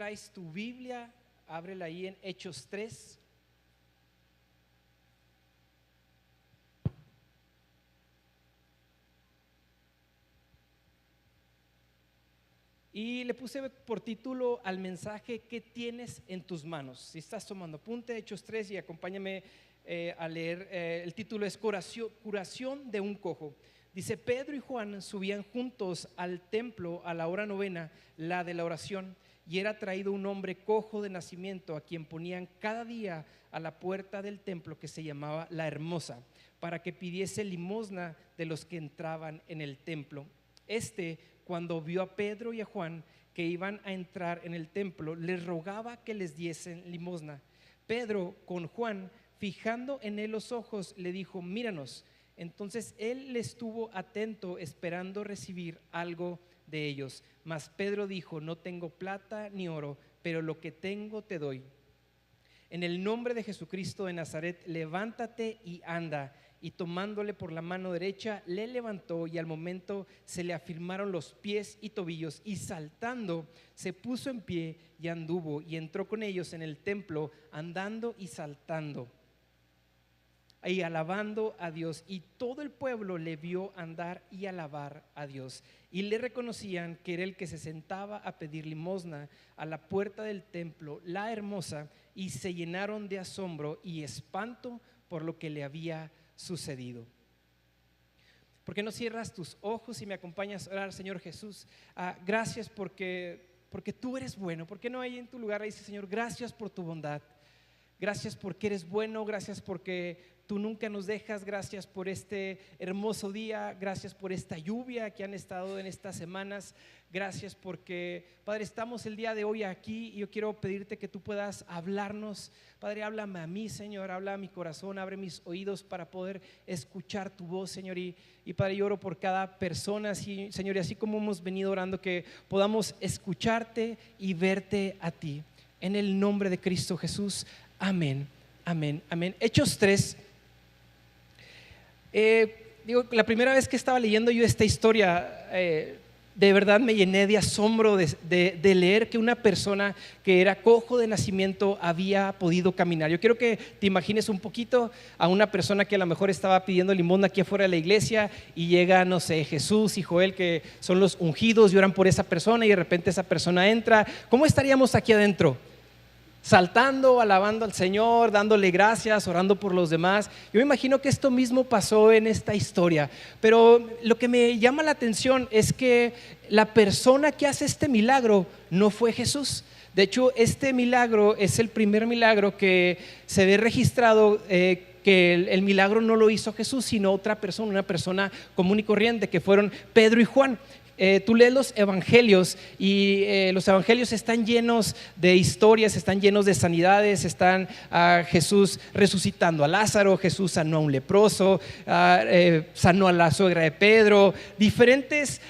traes tu Biblia, ábrela ahí en Hechos 3. Y le puse por título al mensaje: ¿qué tienes en tus manos? Si estás tomando apunte, Hechos 3, y acompáñame a leer. El título es Curación de un cojo. Dice: Pedro y Juan subían juntos al templo a la hora novena, la de la oración, y era traído un hombre cojo de nacimiento, a quien ponían cada día a la puerta del templo, que se llamaba La Hermosa, para que pidiese limosna de los que entraban en el templo. Cuando vio a Pedro y a Juan que iban a entrar en el templo, les rogaba que les diesen limosna. Pedro, con Juan, fijando en él los ojos, le dijo: míranos. Entonces él le estuvo atento, esperando recibir algo de ellos. Mas Pedro dijo: no tengo plata ni oro, pero lo que tengo te doy. En el nombre de Jesucristo de Nazaret, levántate y anda. Y tomándole por la mano derecha, le levantó, y al momento se le afirmaron los pies y tobillos, y saltando se puso en pie y anduvo, y entró con ellos en el templo, andando y saltando y alabando a Dios. Y todo el pueblo le vio andar y alabar a Dios, y le reconocían que era el que se sentaba a pedir limosna a la puerta del templo, La Hermosa, y se llenaron de asombro y espanto por lo que le había sucedido. ¿Por qué no cierras tus ojos y me acompañas a orar? Señor Jesús, gracias porque tú eres bueno. ¿Por qué no ahí en tu lugar dice: Señor, gracias por tu bondad, gracias porque eres bueno, gracias porque tú nunca nos dejas, gracias por este hermoso día, gracias por esta lluvia que han estado en estas semanas, gracias porque, Padre, estamos el día de hoy aquí, y yo quiero pedirte que tú puedas hablarnos. Padre, háblame a mí, Señor, habla a mi corazón, abre mis oídos para poder escuchar tu voz, Señor. Y Padre, yo oro por cada persona, Señor, y así como hemos venido orando, que podamos escucharte y verte a ti, en el nombre de Cristo Jesús. Amén, amén, amén. Hechos 3. La primera vez que estaba leyendo yo esta historia, de verdad me llené de asombro de leer que una persona que era cojo de nacimiento había podido caminar. Yo quiero que te imagines un poquito a una persona que a lo mejor estaba pidiendo limosna aquí afuera de la iglesia, y llega, no sé, Jesús y Joel, que son los ungidos, y oran por esa persona, y de repente esa persona entra. ¿Cómo estaríamos aquí adentro? Saltando, alabando al Señor, dándole gracias, orando por los demás. Yo me imagino que esto mismo pasó en esta historia, pero lo que me llama la atención es que la persona que hace este milagro no fue Jesús. De hecho, este milagro es el primer milagro que se ve registrado, que el milagro no lo hizo Jesús, sino otra persona, una persona común y corriente, que fueron Pedro y Juan. Tú lees los evangelios, y los evangelios están llenos de historias, están llenos de sanidades. Están Jesús resucitando a Lázaro, Jesús sanó a un leproso, sanó a la suegra de Pedro, diferentes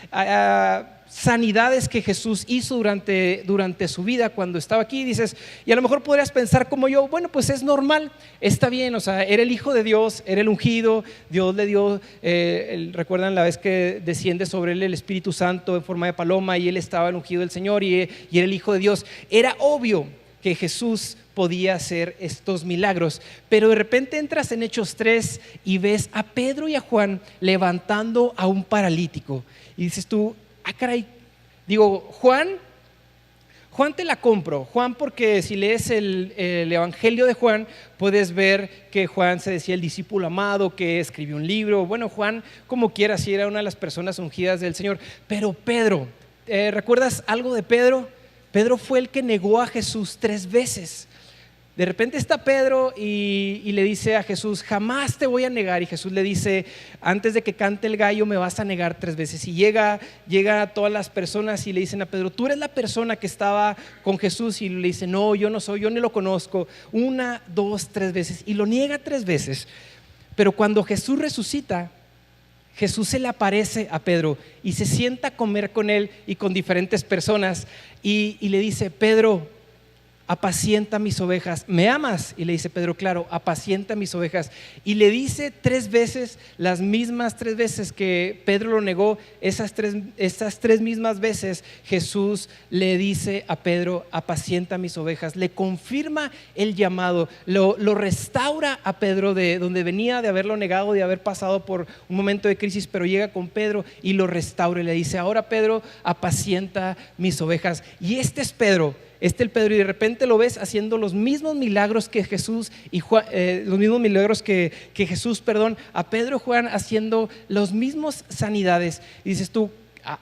sanidades que Jesús hizo durante su vida cuando estaba aquí. Dices, y a lo mejor podrías pensar como yo: bueno, pues es normal, está bien, o sea, era el Hijo de Dios, era el ungido, Dios le dio, recuerdan la vez que desciende sobre él el Espíritu Santo en forma de paloma, y él estaba el ungido del Señor, y era el Hijo de Dios. Era obvio que Jesús podía hacer estos milagros, pero de repente entras en Hechos 3 y ves a Pedro y a Juan levantando a un paralítico, y dices tú: caray, digo, Juan te la compro, Juan, porque si lees el evangelio de Juan, puedes ver que Juan se decía el discípulo amado, que escribió un libro. Bueno, Juan, como quiera, sí era una de las personas ungidas del Señor. Pero Pedro, ¿recuerdas algo de Pedro? Pedro fue el que negó a Jesús 3 veces. De repente está Pedro y le dice a Jesús: jamás te voy a negar. Y Jesús le dice: antes de que cante el gallo me vas a negar 3 veces. Y llega a todas las personas y le dicen a Pedro: tú eres la persona que estaba con Jesús. Y le dice: no, yo no soy, yo ni lo conozco. 1, 2, 3 veces. Y lo niega 3 veces. Pero cuando Jesús resucita, Jesús se le aparece a Pedro y se sienta a comer con él y con diferentes personas, y le dice: Pedro, apacienta mis ovejas. ¿Me amas? Y le dice Pedro, claro, apacienta mis ovejas. Y le dice 3 veces, las mismas 3 veces que Pedro lo negó, esas tres mismas veces Jesús le dice a Pedro, apacienta mis ovejas. Le confirma el llamado, lo restaura a Pedro de donde venía de haberlo negado, de haber pasado por un momento de crisis, pero llega con Pedro y lo restaura y le dice, ahora Pedro, apacienta mis ovejas. Y este es Pedro, y de repente lo ves haciendo los mismos milagros que Jesús y Juan, los mismos milagros que Jesús, a Pedro y Juan haciendo los mismos sanidades. Y dices tú,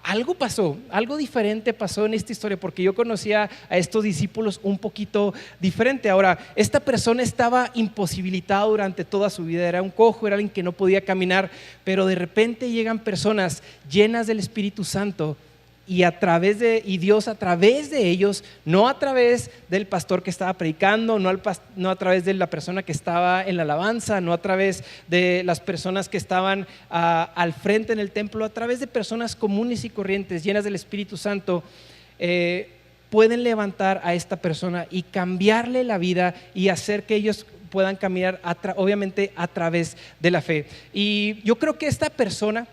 algo pasó, algo diferente pasó en esta historia, porque yo conocía a estos discípulos un poquito diferente. Ahora, esta persona estaba imposibilitada durante toda su vida, era un cojo, era alguien que no podía caminar, pero de repente llegan personas llenas del Espíritu Santo y Dios a través de ellos, no a través del pastor que estaba predicando, no a través de la persona que estaba en la alabanza, no a través de las personas que estaban al frente en el templo, a través de personas comunes y corrientes llenas del Espíritu Santo, pueden levantar a esta persona y cambiarle la vida y hacer que ellos puedan caminar obviamente a través de la fe. Y yo creo que esta persona,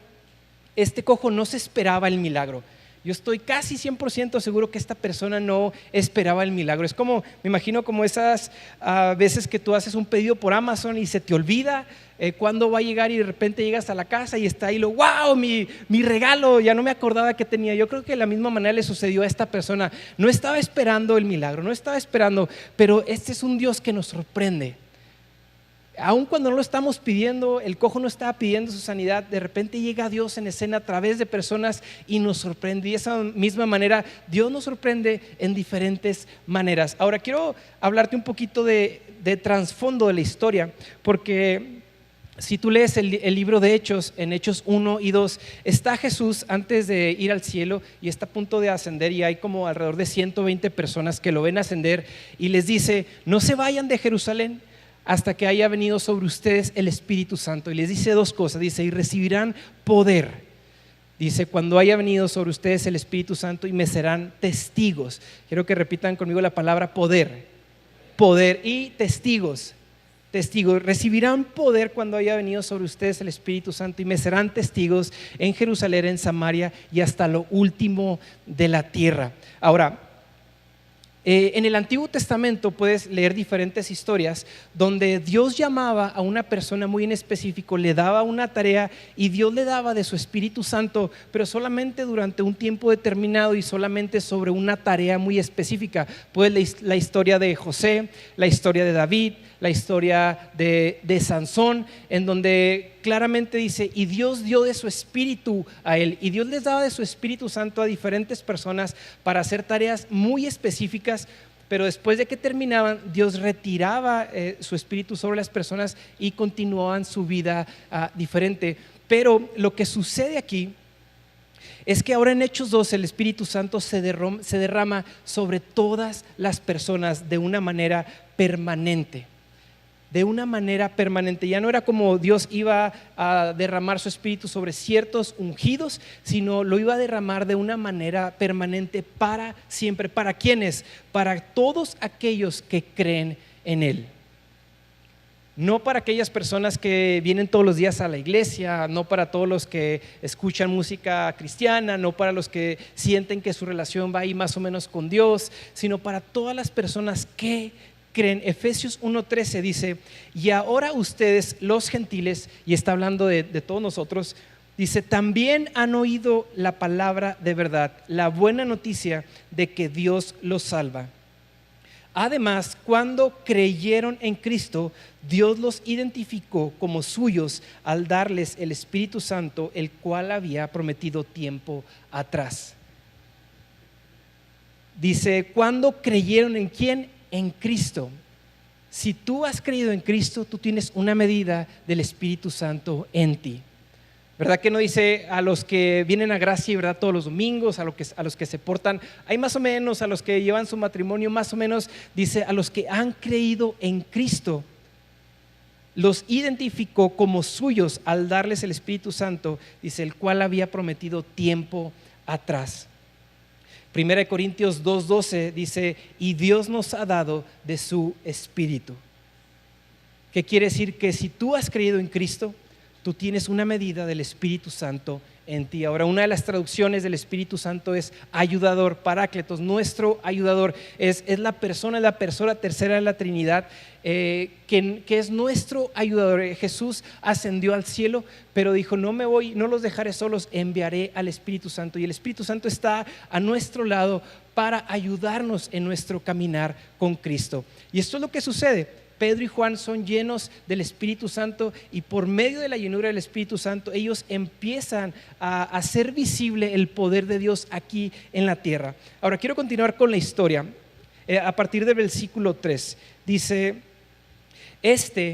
este cojo, no se esperaba el milagro. Yo estoy casi 100% seguro que esta persona no esperaba el milagro. Es como, me imagino como esas veces que tú haces un pedido por Amazon y se te olvida cuándo va a llegar y de repente llegas a la casa y está ahí wow, mi regalo, ya no me acordaba que tenía. Yo creo que de la misma manera le sucedió a esta persona. No estaba esperando el milagro, no estaba esperando, pero este es un Dios que nos sorprende. Aun cuando no lo estamos pidiendo, el cojo no estaba pidiendo su sanidad, de repente llega Dios en escena a través de personas y nos sorprende. Y de esa misma manera Dios nos sorprende en diferentes maneras. Ahora quiero hablarte un poquito de trasfondo de la historia, porque si tú lees el libro de Hechos, en Hechos 1 y 2, está Jesús antes de ir al cielo y está a punto de ascender, y hay como alrededor de 120 personas que lo ven ascender y les dice, no se vayan de Jerusalén hasta que haya venido sobre ustedes el Espíritu Santo. Y les dice 2 cosas, dice, y recibirán poder. Dice, cuando haya venido sobre ustedes el Espíritu Santo y me serán testigos. Quiero que repitan conmigo la palabra poder. Poder y testigos. Testigos, recibirán poder cuando haya venido sobre ustedes el Espíritu Santo y me serán testigos en Jerusalén, en Samaria y hasta lo último de la tierra. Ahora, en el Antiguo Testamento puedes leer diferentes historias donde Dios llamaba a una persona muy en específico, le daba una tarea y Dios le daba de su Espíritu Santo, pero solamente durante un tiempo determinado y solamente sobre una tarea muy específica. Puedes leer la historia de José, la historia de David, la historia de Sansón, en donde claramente dice, y Dios dio de su Espíritu a él, y Dios les daba de su Espíritu Santo a diferentes personas para hacer tareas muy específicas, pero después de que terminaban, Dios retiraba su Espíritu sobre las personas y continuaban su vida diferente. Pero lo que sucede aquí es que ahora en Hechos 2 el Espíritu Santo se derrama sobre todas las personas de una manera permanente. De una manera permanente. Ya no era como Dios iba a derramar su Espíritu sobre ciertos ungidos, sino lo iba a derramar de una manera permanente para siempre. ¿Para quiénes? Para todos aquellos que creen en Él. No para aquellas personas que vienen todos los días a la iglesia, no para todos los que escuchan música cristiana, no para los que sienten que su relación va ahí más o menos con Dios, sino para todas las personas que creen. Efesios 1:13 dice, y ahora ustedes los gentiles, y está hablando de todos nosotros, dice, también han oído la palabra de verdad, la buena noticia de que Dios los salva. Además, cuando creyeron en Cristo, Dios los identificó como suyos al darles el Espíritu Santo, el cual había prometido tiempo atrás. Dice, cuando creyeron en ¿quién? En Cristo. Si tú has creído en Cristo, tú tienes una medida del Espíritu Santo en ti. ¿Verdad que no dice a los que vienen a gracia, verdad, todos los domingos, a los que se portan, hay más o menos, a los que llevan su matrimonio, más o menos, dice a los que han creído en Cristo, los identificó como suyos al darles el Espíritu Santo, dice, el cual había prometido tiempo atrás. Primera de Corintios 2:12 dice, y Dios nos ha dado de su Espíritu. ¿Qué quiere decir? Que si tú has creído en Cristo, tú tienes una medida del Espíritu Santo en ti. Ahora, una de las traducciones del Espíritu Santo es ayudador, parácletos. Nuestro ayudador es la persona tercera de la Trinidad, que es nuestro ayudador. Jesús ascendió al cielo, pero dijo, no me voy, no los dejaré solos, enviaré al Espíritu Santo. Y el Espíritu Santo está a nuestro lado para ayudarnos en nuestro caminar con Cristo. Y esto es lo que sucede. Pedro y Juan son llenos del Espíritu Santo, y por medio de la llenura del Espíritu Santo ellos empiezan a hacer visible el poder de Dios aquí en la tierra. Ahora quiero continuar con la historia. A partir del versículo 3 dice,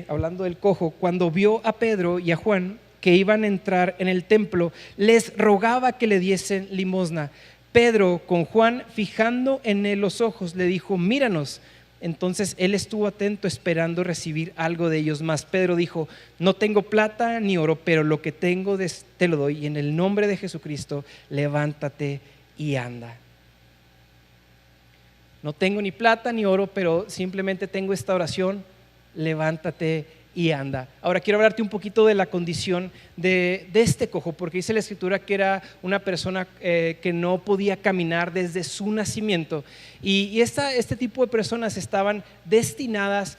hablando del cojo, cuando vio a Pedro y a Juan que iban a entrar en el templo, les rogaba que le diesen limosna. Pedro, con Juan fijando en él los ojos, le dijo, míranos. Entonces él estuvo atento esperando recibir algo de ellos. Mas Pedro dijo, no tengo plata ni oro, pero lo que tengo te lo doy, y en el nombre de Jesucristo levántate y anda. No tengo ni plata ni oro, pero simplemente tengo esta oración, levántate y anda. Ahora quiero hablarte un poquito de la condición de este cojo, porque dice la Escritura que era una persona que no podía caminar desde su nacimiento, y este tipo de personas estaban destinadas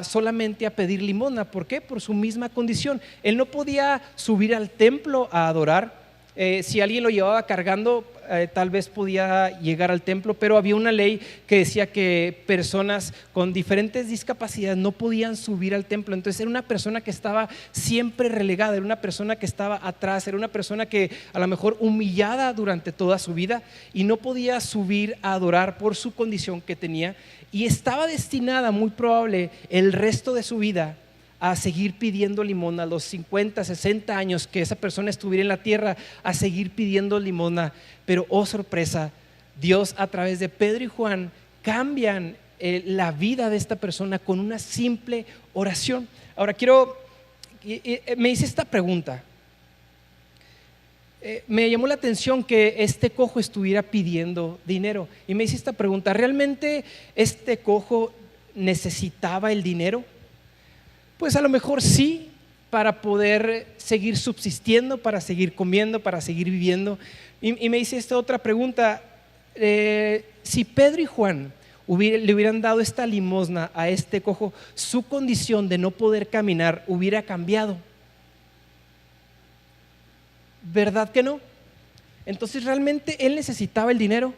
solamente a pedir limosna. ¿Por qué? Por su misma condición. Él no podía subir al templo a adorar. Si alguien lo llevaba cargando, tal vez podía llegar al templo, pero había una ley que decía que personas con diferentes discapacidades no podían subir al templo. Entonces era una persona que estaba siempre relegada, era una persona que estaba atrás, era una persona que a lo mejor humillada durante toda su vida, y no podía subir a adorar por su condición que tenía, y estaba destinada, muy probable, el resto de su vida a seguir pidiendo limosna. A los 50, 60 años que esa persona estuviera en la tierra, a seguir pidiendo limosna. Pero oh sorpresa, Dios a través de Pedro y Juan cambian la vida de esta persona con una simple oración. Ahora me hice esta pregunta. Me llamó la atención que este cojo estuviera pidiendo dinero, y me hice esta pregunta: ¿realmente este cojo necesitaba el dinero? Pues a lo mejor sí, para poder seguir subsistiendo, para seguir comiendo, para seguir viviendo. Y me hice esta otra pregunta: si Pedro y Juan le hubieran dado esta limosna a este cojo, su condición de no poder caminar hubiera cambiado. ¿Verdad que no? Entonces, ¿realmente él necesitaba el dinero?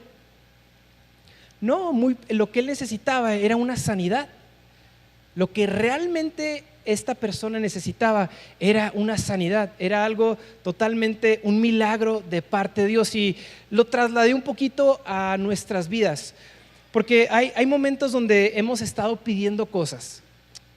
No, lo que él necesitaba era una sanidad. Lo que realmente esta persona necesitaba era una sanidad, era algo totalmente, un milagro de parte de Dios. Y lo trasladé un poquito a nuestras vidas, porque hay momentos donde hemos estado pidiendo cosas,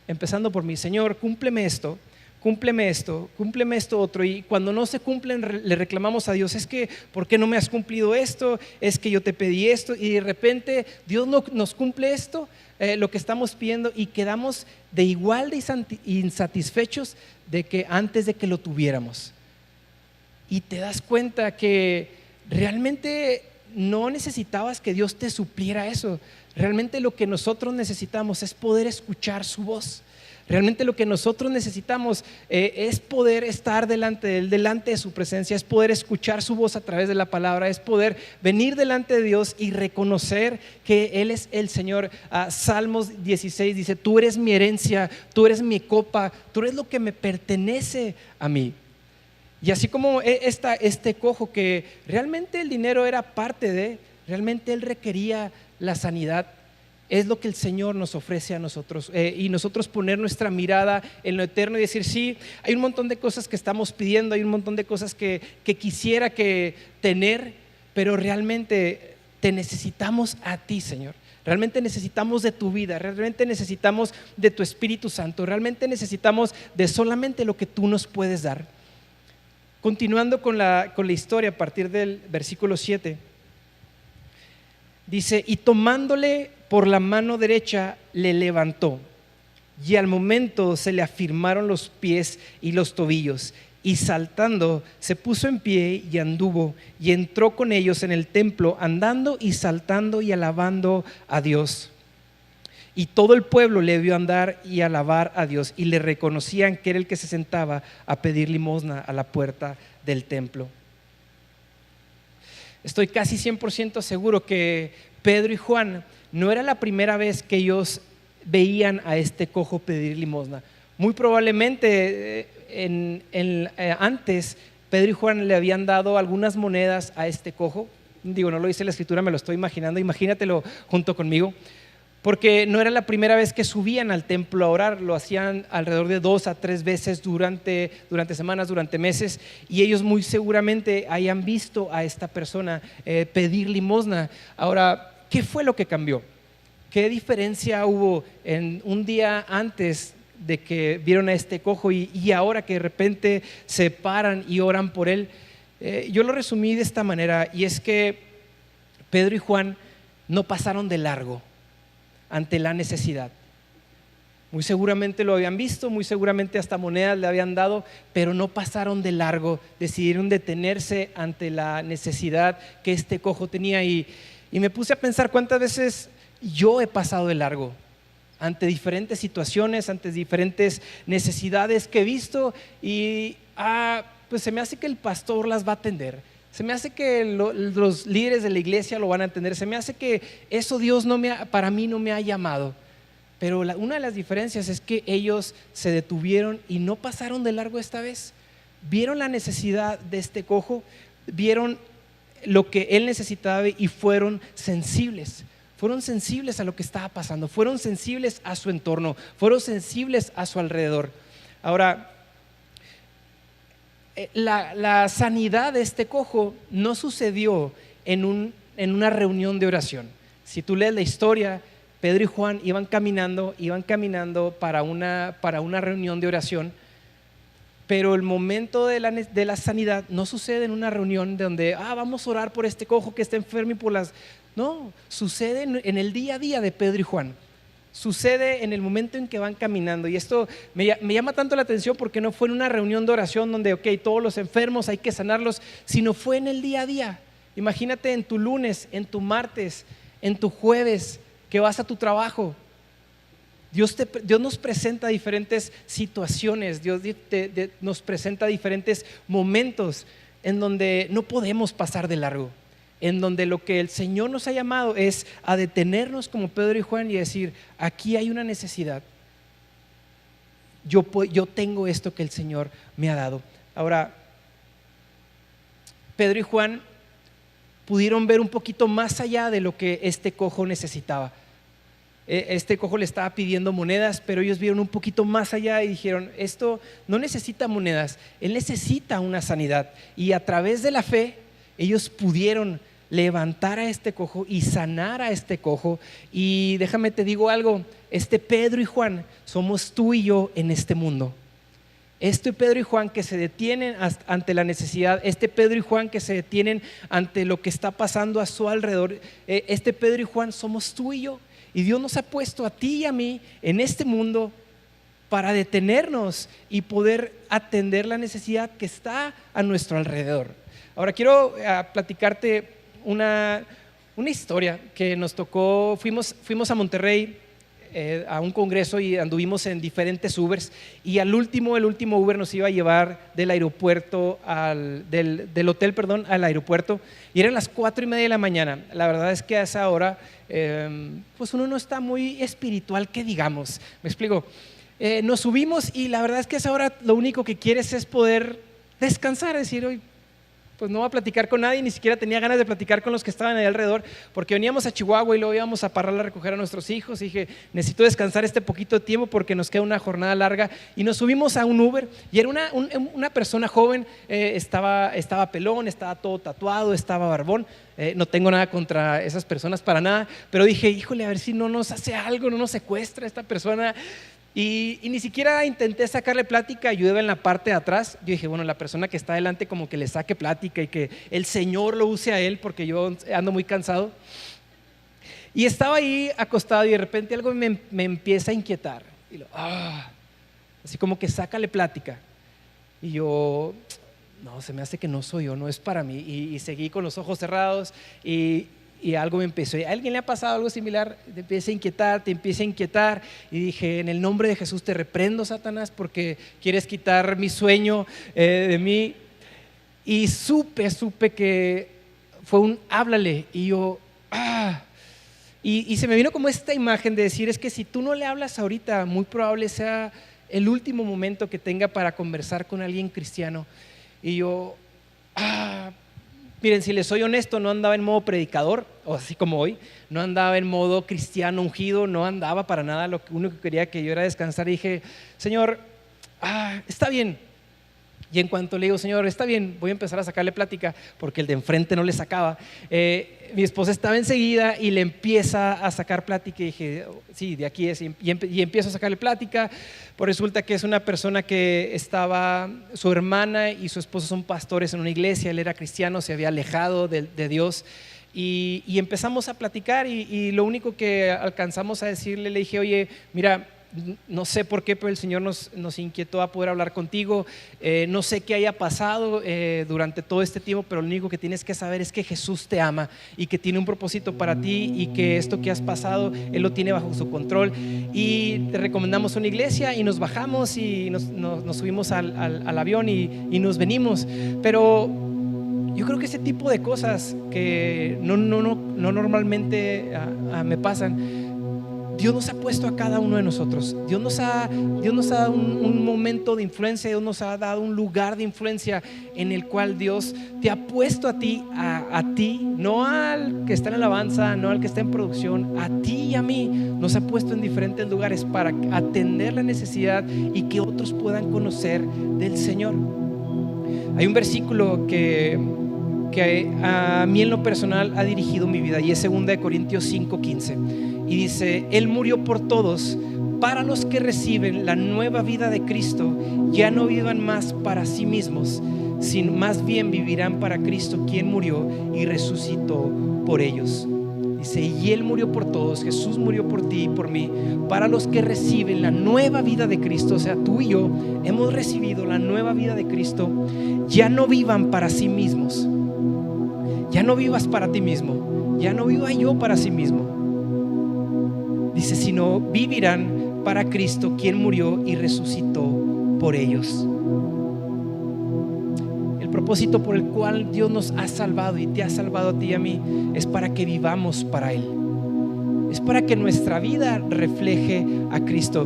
empezando por mi Señor, cúmpleme esto, cúmpleme esto otro, y cuando no se cumplen le reclamamos a Dios: es que ¿por qué no me has cumplido esto? Es que yo te pedí esto, y de repente Dios no nos cumple esto, lo que estamos pidiendo, y quedamos de igual de insatisfechos de que antes de que lo tuviéramos. Y te das cuenta que realmente no necesitabas que Dios te supliera eso. Realmente lo que nosotros necesitamos es poder escuchar su voz. Realmente lo que nosotros necesitamos es poder estar delante de Él, delante de su presencia, es poder escuchar su voz a través de la palabra, es poder venir delante de Dios y reconocer que Él es el Señor. Salmos 16 dice: tú eres mi herencia, tú eres mi copa, tú eres lo que me pertenece a mí. Y así como este cojo, que realmente el dinero era parte de, realmente él requería la sanidad. Es lo que el Señor nos ofrece a nosotros, y nosotros poner nuestra mirada en lo eterno y decir: sí, hay un montón de cosas que estamos pidiendo, hay un montón de cosas que quisiera tener, pero realmente te necesitamos a ti, Señor. Realmente necesitamos de tu vida, realmente necesitamos de tu Espíritu Santo, realmente necesitamos de solamente lo que tú nos puedes dar. Continuando con la historia, a partir del versículo 7, dice: y tomándole por la mano derecha le levantó, y al momento se le afirmaron los pies y los tobillos, y saltando se puso en pie y anduvo y entró con ellos en el templo, andando y saltando y alabando a Dios. Y todo el pueblo le vio andar y alabar a Dios, y le reconocían que era el que se sentaba a pedir limosna a la puerta del templo. Estoy casi 100% seguro que Pedro y Juan no era la primera vez que ellos veían a este cojo pedir limosna. Muy probablemente antes Pedro y Juan le habían dado algunas monedas a este cojo. Digo, no lo dice la escritura, me lo estoy imaginando, imagínatelo junto conmigo. Porque no era la primera vez que subían al templo a orar, lo hacían alrededor de 2 a 3 veces durante semanas, durante meses, y ellos muy seguramente hayan visto a esta persona pedir limosna. Ahora, ¿qué fue lo que cambió? ¿Qué diferencia hubo en un día antes de que vieron a este cojo y ahora que de repente se paran y oran por él? Yo lo resumí de esta manera, y es que Pedro y Juan no pasaron de largo ante la necesidad. Muy seguramente lo habían visto, muy seguramente hasta monedas le habían dado, pero no pasaron de largo, decidieron detenerse ante la necesidad que este cojo tenía. Y me puse a pensar cuántas veces yo he pasado de largo ante diferentes situaciones, ante diferentes necesidades que he visto, y pues se me hace que el pastor las va a atender. Se me hace que los líderes de la iglesia lo van a entender. Se me hace que eso Dios para mí no me ha llamado. Pero una de las diferencias es que ellos se detuvieron y no pasaron de largo esta vez. Vieron la necesidad de este cojo, vieron lo que él necesitaba y fueron sensibles. Fueron sensibles a lo que estaba pasando, fueron sensibles a su entorno, fueron sensibles a su alrededor. Ahora, la sanidad de este cojo no sucedió en una reunión de oración. Si tú lees la historia, Pedro y Juan iban caminando para una reunión de oración, pero el momento de la sanidad no sucede en una reunión donde vamos a orar por este cojo que está enfermo no, sucede en el día a día de Pedro y Juan. Sucede en el momento en que van caminando, y esto me llama tanto la atención porque no fue en una reunión de oración donde todos los enfermos hay que sanarlos, sino fue en el día a día. Imagínate en tu lunes, en tu martes, en tu jueves que vas a tu trabajo. Dios nos presenta diferentes situaciones, Dios nos presenta diferentes momentos en donde no podemos pasar de largo, en donde lo que el Señor nos ha llamado es a detenernos como Pedro y Juan y decir: aquí hay una necesidad, yo tengo esto que el Señor me ha dado. Ahora, Pedro y Juan pudieron ver un poquito más allá de lo que este cojo necesitaba. Este cojo le estaba pidiendo monedas, pero ellos vieron un poquito más allá y dijeron: esto no necesita monedas, él necesita una sanidad. Y a través de la fe ellos pudieron levantar a este cojo y sanar a este cojo. Y déjame te digo algo, Pedro y Juan somos tú y yo en este mundo. Pedro y Juan que se detienen ante la necesidad, Pedro y Juan que se detienen ante lo que está pasando a su alrededor, Pedro y Juan somos tú y yo. Y Dios nos ha puesto a ti y a mí en este mundo para detenernos y poder atender la necesidad que está a nuestro alrededor. Ahora quiero platicarte una historia que nos tocó. Fuimos a Monterrey a un congreso y anduvimos en diferentes Ubers, y el último Uber nos iba a llevar del aeropuerto del hotel al aeropuerto, y eran las 4:30 de la mañana. La verdad es que a esa hora pues uno no está muy espiritual, que digamos, me explico. Nos subimos y la verdad es que a esa hora lo único que quieres es poder descansar, decir: hoy pues no voy a platicar con nadie, ni siquiera tenía ganas de platicar con los que estaban ahí alrededor, porque veníamos a Chihuahua y luego íbamos a Parral a recoger a nuestros hijos, y dije: necesito descansar este poquito de tiempo porque nos queda una jornada larga. Y nos subimos a un Uber, y era una persona joven, estaba pelón, estaba todo tatuado, estaba barbón. No tengo nada contra esas personas para nada, pero dije: híjole, a ver si no nos hace algo, no nos secuestra esta persona. Y ni siquiera intenté sacarle plática, yo iba en la parte de atrás. Yo dije: bueno, la persona que está adelante como que le saque plática y que el Señor lo use a él, porque yo ando muy cansado. Y estaba ahí acostado y de repente algo me empieza a inquietar. Y así como que sácale plática. Y yo, no, se me hace que no soy yo, no es para mí. Y seguí con los ojos cerrados y algo me empezó. ¿A alguien le ha pasado algo similar? Te empieza a inquietar. Y dije, en el nombre de Jesús te reprendo, Satanás, porque quieres quitar mi sueño de mí. Y supe que fue un háblale. Y yo, y se me vino como esta imagen de decir, es que si tú no le hablas ahorita, muy probable sea el último momento que tenga para conversar con alguien cristiano. Y yo, miren, si les soy honesto, no andaba en modo predicador, o así como hoy, no andaba en modo cristiano ungido, no andaba para nada. Lo único que quería que yo era descansar. Y dije, Señor, está bien. Y en cuanto le digo, Señor, está bien, voy a empezar a sacarle plática, porque el de enfrente no le sacaba. Mi esposa estaba enseguida y le empieza a sacar plática. Y dije, sí, de aquí es. Y empiezo a sacarle plática. Pues resulta que es una persona que estaba, su hermana y su esposo son pastores en una iglesia. Él era cristiano, se había alejado de Dios. Y empezamos a platicar. Y lo único que alcanzamos a decirle, le dije, oye, mira, no sé por qué, pero el Señor nos inquietó a poder hablar contigo. No sé qué haya pasado durante todo este tiempo, pero lo único que tienes que saber es que Jesús te ama y que tiene un propósito para ti, y que esto que has pasado Él lo tiene bajo su control. Y te recomendamos una iglesia, y nos bajamos y nos subimos al avión y nos venimos. Pero yo creo que ese tipo de cosas que no normalmente me pasan, Dios nos ha puesto a cada uno de nosotros. Dios nos ha dado un momento de influencia. Dios nos ha dado un lugar de influencia en el cual Dios te ha puesto a ti, no al que está en alabanza, no al que está en producción, a ti y a mí nos ha puesto en diferentes lugares para atender la necesidad y que otros puedan conocer del Señor. Hay un versículo que a mí en lo personal ha dirigido mi vida, y es 2 Corintios 5:15, y dice: Él murió por todos, para los que reciben la nueva vida de Cristo. Ya no vivan más para sí mismos, sino más bien vivirán para Cristo, quien murió y resucitó por ellos. Dice, y Él murió por todos, Jesús murió por ti y por mí, para los que reciben la nueva vida de Cristo. O sea, tú y yo hemos recibido la nueva vida de Cristo. Ya no vivan para sí mismos. Ya no vivas para ti mismo. Ya no viva yo para sí mismo. Dice, sino vivirán para Cristo, quien murió y resucitó por ellos. El propósito por el cual Dios nos ha salvado y te ha salvado a ti y a mí es para que vivamos para Él. Es para que nuestra vida refleje a Cristo.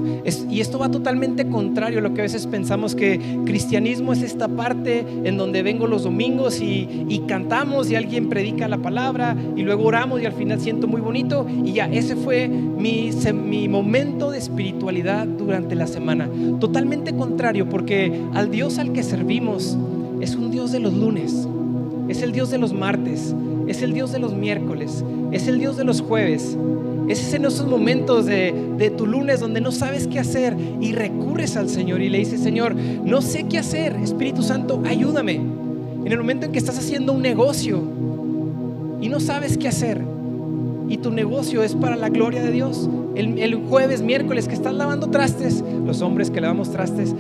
Y esto va totalmente contrario a lo que a veces pensamos, que cristianismo es esta parte en donde vengo los domingos y cantamos y alguien predica la palabra y luego oramos y al final siento muy bonito y ya, ese fue mi momento de espiritualidad durante la semana. Totalmente contrario, porque al Dios al que servimos es un Dios de los lunes, es el Dios de los martes, es el Dios de los miércoles, es el Dios de los jueves. Es en esos momentos de tu lunes donde no sabes qué hacer y recurres al Señor y le dices, Señor, no sé qué hacer, Espíritu Santo, ayúdame. En el momento en que estás haciendo un negocio y no sabes qué hacer, y tu negocio es para la gloria de Dios, el jueves, miércoles que estás lavando trastes, los hombres que lavamos trastes,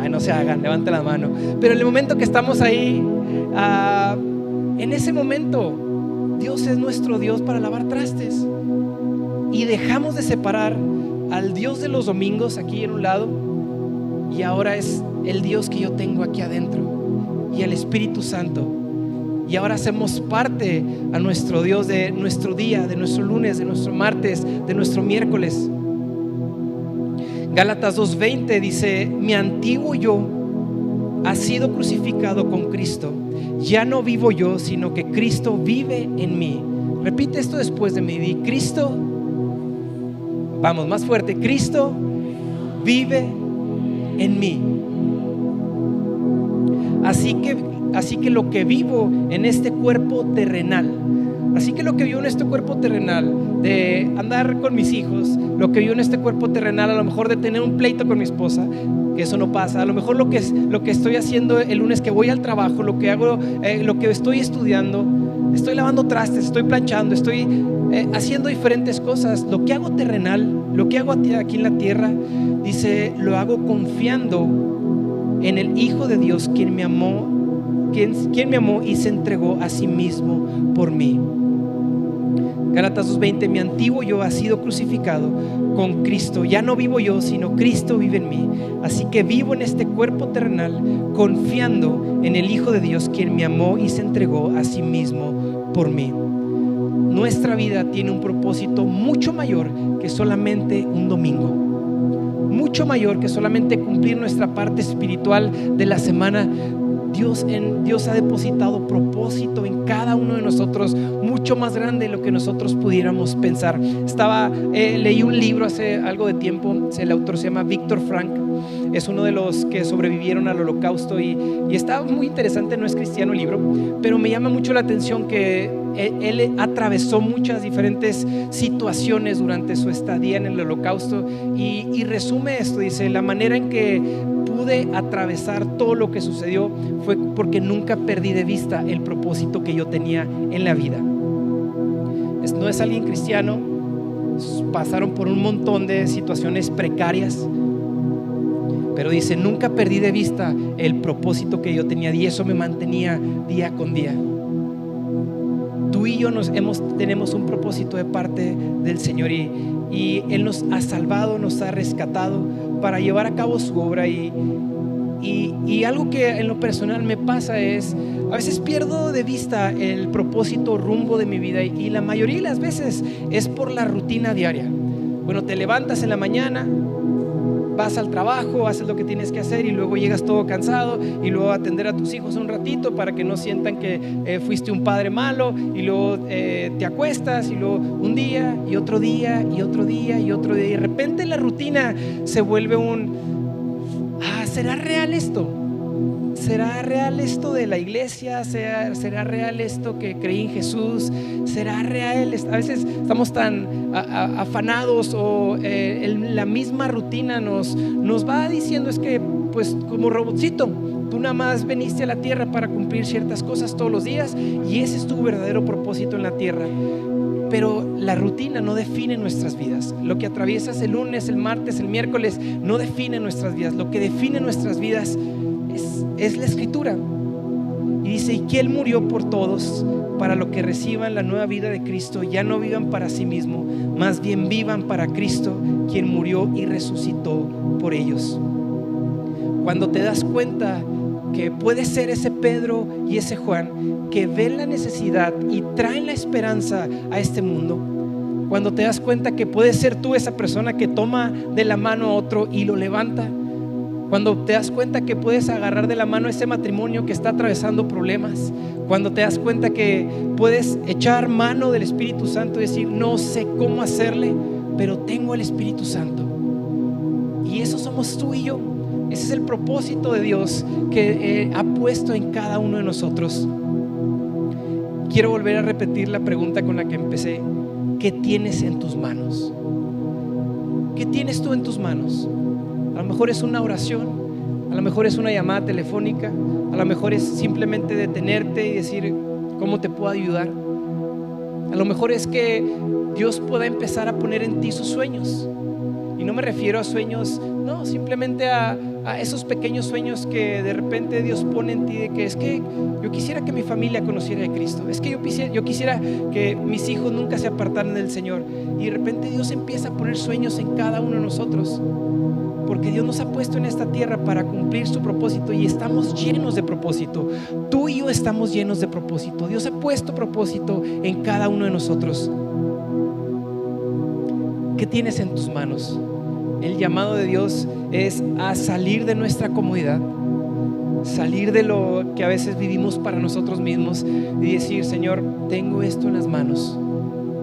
no se hagan, levanten la mano, pero en el momento que estamos ahí, en ese momento Dios es nuestro Dios para lavar trastes, y dejamos de separar al Dios de los domingos aquí en un lado, y ahora es el Dios que yo tengo aquí adentro y el Espíritu Santo, y ahora hacemos parte a nuestro Dios de nuestro día, de nuestro lunes, de nuestro martes, de nuestro miércoles. Gálatas 2:20 dice, mi antiguo yo ha sido crucificado con Cristo. Ya no vivo yo, sino que Cristo vive en mí. Repite esto después de mí. Di, Cristo, vamos, más fuerte. Cristo vive en mí. Así que lo que vivo en este cuerpo terrenal, de andar con mis hijos, lo que vivo en este cuerpo terrenal, a lo mejor de tener un pleito con mi esposa, que eso no pasa, a lo mejor lo que estoy haciendo el lunes que voy al trabajo, lo que hago, lo que estoy estudiando, estoy lavando trastes, estoy planchando, estoy haciendo diferentes cosas. Lo que hago terrenal, lo que hago aquí en la tierra, dice, lo hago confiando en el Hijo de Dios, quien me amó y se entregó a sí mismo por mí. Gálatas 2:20, mi antiguo yo ha sido crucificado con Cristo. Ya no vivo yo, sino Cristo vive en mí. Así que vivo en este cuerpo terrenal, confiando en el Hijo de Dios, quien me amó y se entregó a sí mismo por mí. Nuestra vida tiene un propósito mucho mayor que solamente un domingo, mucho mayor que solamente cumplir nuestra parte espiritual de la semana. Dios ha depositado propósito en cada uno de nosotros, mucho más grande de lo que nosotros pudiéramos pensar. Leí un libro hace algo de tiempo. El autor se llama Viktor Frank, es uno de los que sobrevivieron al Holocausto y está muy interesante. No es cristiano el libro, pero me llama mucho la atención que él atravesó muchas diferentes situaciones durante su estadía en el Holocausto y resume esto. Dice: la manera en que pude atravesar todo lo que sucedió fue porque nunca perdí de vista el propósito que yo tenía en la vida. No es alguien cristiano, pasaron por un montón de situaciones precarias, pero dice: nunca perdí de vista el propósito que yo tenía, y eso me mantenía día con día. Tú y yo tenemos un propósito de parte del Señor, y Él nos ha salvado, nos ha rescatado para llevar a cabo su obra. Y algo que en lo personal me pasa es, a veces pierdo de vista el propósito, rumbo de mi vida, y la mayoría de las veces es por la rutina diaria. Bueno, te levantas en la mañana, vas al trabajo, haces lo que tienes que hacer, y luego llegas todo cansado, y luego a atender a tus hijos un ratito para que no sientan que fuiste un padre malo, y luego te acuestas, y luego un día y otro día y otro día y otro día, y de repente la rutina se vuelve ¿será real esto? ¿Será real esto de la iglesia? ¿Será real esto que creí en Jesús? ¿Será real? A veces estamos tan afanados, o la misma rutina nos va diciendo, es que pues como robotcito, tú nada más viniste a la tierra para cumplir ciertas cosas todos los días, y ese es tu verdadero propósito en la tierra. Pero la rutina no define nuestras vidas. Lo que atraviesas el lunes, el martes, el miércoles no define nuestras vidas. Lo que define nuestras vidas es la Escritura. Y dice: y que Él murió por todos, para lo que reciban la nueva vida de Cristo, ya no vivan para sí mismos, más bien vivan para Cristo, quien murió y resucitó por ellos. Cuando te das cuenta que puedes ser ese Pedro y ese Juan que ven la necesidad y traen la esperanza a este mundo, cuando te das cuenta que puedes ser tú esa persona que toma de la mano a otro y lo levanta, cuando te das cuenta que puedes agarrar de la mano a ese matrimonio que está atravesando problemas, cuando te das cuenta que puedes echar mano del Espíritu Santo y decir: no sé cómo hacerle, pero tengo el Espíritu Santo. Y eso somos tú y yo. Ese es el propósito de Dios que ha puesto en cada uno de nosotros. Quiero volver a repetir la pregunta con la que empecé: ¿qué tienes en tus manos? ¿Qué tienes tú en tus manos? A lo mejor es una oración, a lo mejor es una llamada telefónica, a lo mejor es simplemente detenerte y decir: ¿cómo te puedo ayudar? A lo mejor es que Dios pueda empezar a poner en ti sus sueños. Y no me refiero a sueños, no, simplemente a esos pequeños sueños que de repente Dios pone en ti, de que es que yo quisiera que mi familia conociera de Cristo, es que yo quisiera que mis hijos nunca se apartaran del Señor. Y de repente Dios empieza a poner sueños en cada uno de nosotros, porque Dios nos ha puesto en esta tierra para cumplir su propósito, y estamos llenos de propósito. Tú y yo estamos llenos de propósito. Dios ha puesto propósito en cada uno de nosotros. ¿Qué tienes en tus manos? El llamado de Dios es a salir de nuestra comodidad, salir de lo que a veces vivimos para nosotros mismos, y decir: Señor, tengo esto en las manos,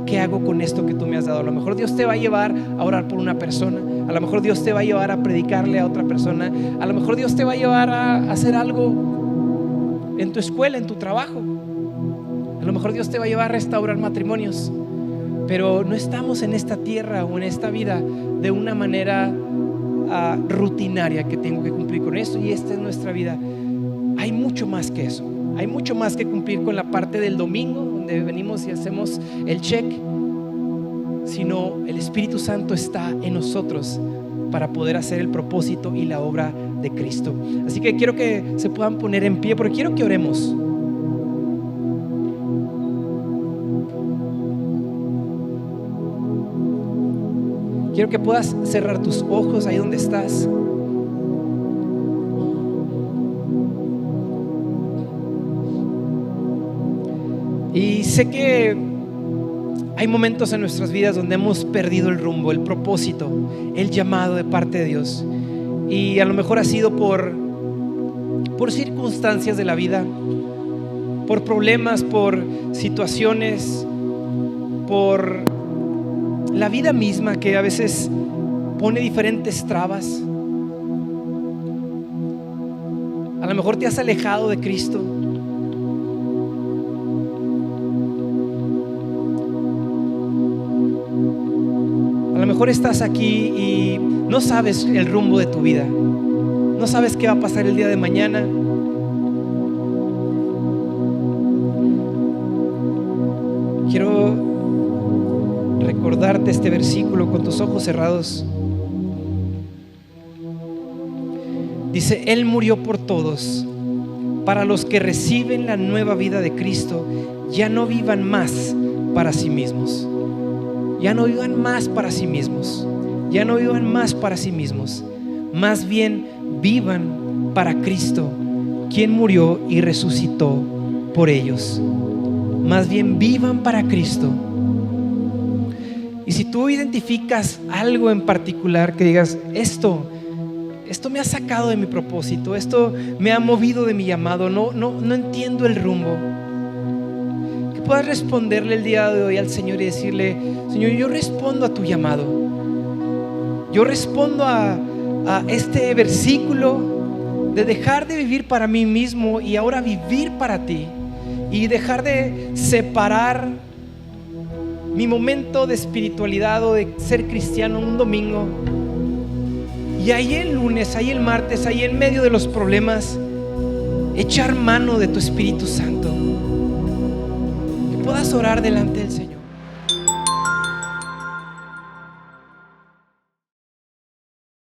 ¿qué hago con esto que tú me has dado? A lo mejor Dios te va a llevar a orar por una persona, a lo mejor Dios te va a llevar a predicarle a otra persona, a lo mejor Dios te va a llevar a hacer algo en tu escuela, en tu trabajo, a lo mejor Dios te va a llevar a restaurar matrimonios. Pero no estamos en esta tierra o en esta vida de una manera rutinaria, que tengo que cumplir con esto y esta es nuestra vida. Hay mucho más que eso. Hay mucho más que cumplir con la parte del domingo, donde venimos y hacemos el check, sino el Espíritu Santo está en nosotros para poder hacer el propósito y la obra de Cristo. Así que quiero que se puedan poner en pie, porque quiero que oremos. Quiero que puedas cerrar tus ojos ahí donde estás. Y sé que hay momentos en nuestras vidas donde hemos perdido el rumbo, el propósito, el llamado de parte de Dios. Y a lo mejor ha sido por circunstancias de la vida, por problemas, por situaciones, por la vida misma que a veces pone diferentes trabas. A lo mejor te has alejado de Cristo. A lo mejor estás aquí y no sabes el rumbo de tu vida. No sabes qué va a pasar el día de mañana. Quiero recordarte este versículo con tus ojos cerrados. Dice: Él murió por todos, para los que reciben la nueva vida de Cristo, ya no vivan más para sí mismos. Ya no vivan más para sí mismos. Ya no vivan más para sí mismos. Más bien vivan para Cristo, quien murió y resucitó por ellos. Más bien vivan para Cristo. Y si tú identificas algo en particular que digas: esto me ha sacado de mi propósito, esto me ha movido de mi llamado, no entiendo el rumbo, que puedas responderle el día de hoy al Señor y decirle: Señor, yo respondo a tu llamado. Yo respondo a este versículo de dejar de vivir para mí mismo y ahora vivir para ti, y dejar de separar mi momento de espiritualidad o de ser cristiano un domingo, y ahí el lunes, ahí el martes, ahí en medio de los problemas, echar mano de tu Espíritu Santo, que puedas orar delante del Señor.